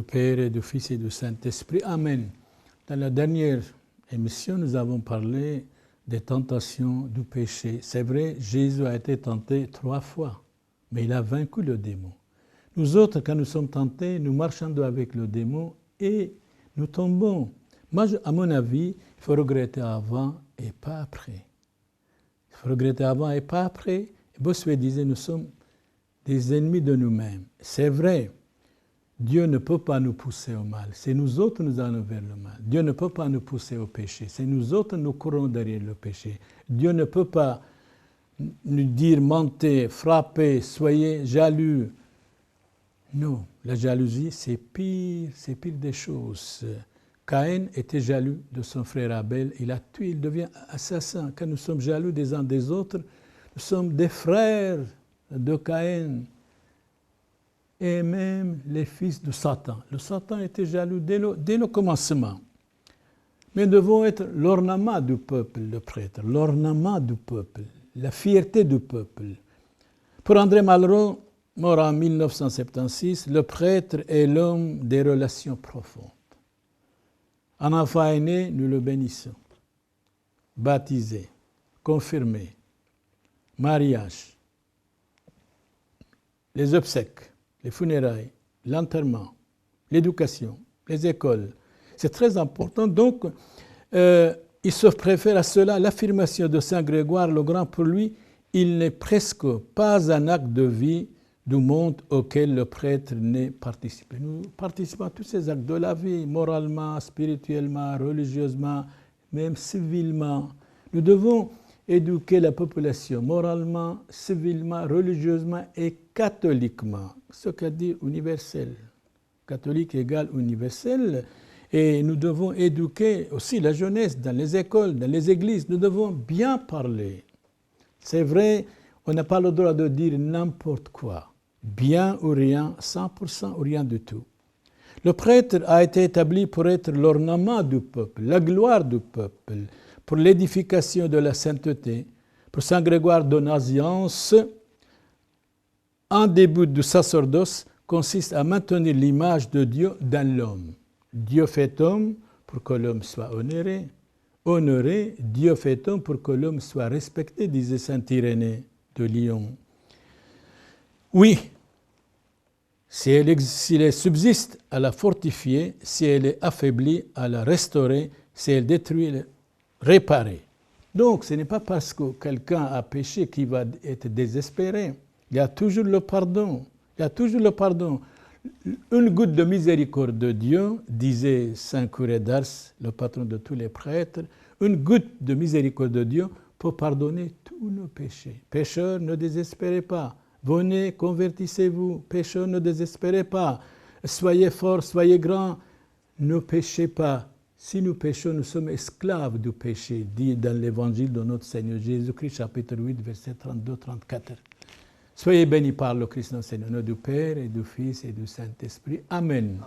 du Père et du Fils et du Saint-Esprit. Amen. Dans la dernière émission, nous avons parlé des tentations du péché. C'est vrai, Jésus a été tenté 3 fois, mais il a vaincu le démon. Nous autres, quand nous sommes tentés, nous marchons avec le démon et nous tombons. Moi, à mon avis, il faut regretter avant et pas après. Il faut regretter avant et pas après. Bossuet disait, nous sommes des ennemis de nous-mêmes. C'est vrai, Dieu ne peut pas nous pousser au mal. C'est nous autres nous allons vers le mal. Dieu ne peut pas nous pousser au péché. C'est nous autres nous courons derrière le péché. Dieu ne peut pas nous dire mentez, frappez, soyez jaloux. Non, la jalousie, c'est pire des choses. Caïn était jaloux de son frère Abel. Il a tué, il devient assassin. Quand nous sommes jaloux des uns des autres, nous sommes des frères de Caïn. Et même les fils de Satan. Le Satan était jaloux dès le commencement. Mais nous devons être l'ornement du peuple, le prêtre, l'ornement du peuple, la fierté du peuple. Pour André Malraux, mort en 1976, le prêtre est l'homme des relations profondes. Un enfant est né, nous le bénissons. Baptisé, confirmé, mariage, les obsèques, les funérailles, l'enterrement, l'éducation, les écoles. C'est très important. Donc, il se préfère à cela l'affirmation de Saint Grégoire le Grand. Pour lui, il n'est presque pas un acte de vie du monde auquel le prêtre n'est participé. Nous participons à tous ces actes de la vie, moralement, spirituellement, religieusement, même civilement. Nous devons éduquer la population moralement, civilement, religieusement et catholiquement. Ce qu'a dit universel. Catholique égale universel. Et nous devons éduquer aussi la jeunesse dans les écoles, dans les églises. Nous devons bien parler. C'est vrai, on n'a pas le droit de dire n'importe quoi. Bien ou rien, 100% ou rien du tout. Le prêtre a été établi pour être l'ornement du peuple, la gloire du peuple, pour l'édification de la sainteté. Pour Saint Grégoire de Nazianze, un des buts du sacerdoce consiste à maintenir l'image de Dieu dans l'homme. Dieu fait homme pour que l'homme soit honoré. Honoré, Dieu fait homme pour que l'homme soit respecté, disait saint Irénée de Lyon. Oui, si elle subsiste, à la fortifier, si elle est affaiblie, à la restaurer, si elle détruit, réparer. Donc, ce n'est pas parce que quelqu'un a péché qu'il va être désespéré. Il y a toujours le pardon. Il y a toujours le pardon. Une goutte de miséricorde de Dieu, disait saint Curé d'Ars, le patron de tous les prêtres, une goutte de miséricorde de Dieu peut pardonner tous nos péchés. Pécheurs, ne désespérez pas. Venez, convertissez-vous. Pécheurs, ne désespérez pas. Soyez forts, soyez grands. Ne péchez pas. Si nous péchons, nous sommes esclaves du péché, dit dans l'évangile de notre Seigneur Jésus-Christ, chapitre 8, versets 32-34. Soyez bénis par le Christ notre Seigneur, au nom du Père et du Fils et du Saint-Esprit. Amen.